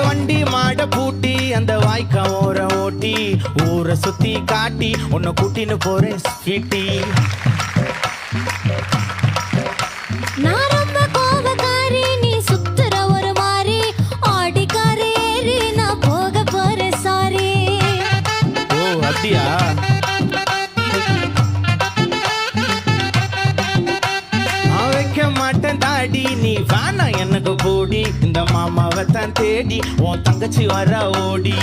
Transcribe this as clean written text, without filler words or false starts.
வண்டி மாட பூட்டி அந்த வாய்க்கா ஓர ஓட்டி ஊரை சுத்தி காட்டி உன்னை கூட்டின்னு போறேன் ஸ்வீட்டி. நான் ரொம்ப கோபக்காரி, நீ சுத்துற ஒரு மாதிரி ஆடிக்காரி ஏறி நான் போக போறேன் சாரி. ஓ அப்படியா? நான் வைக்க மாட்டேன் தாடி, நீ வேணா எனக்கு போடி. இந்த மாமாவை தான் தேடி உன் தங்கச்சி வர ஓடி.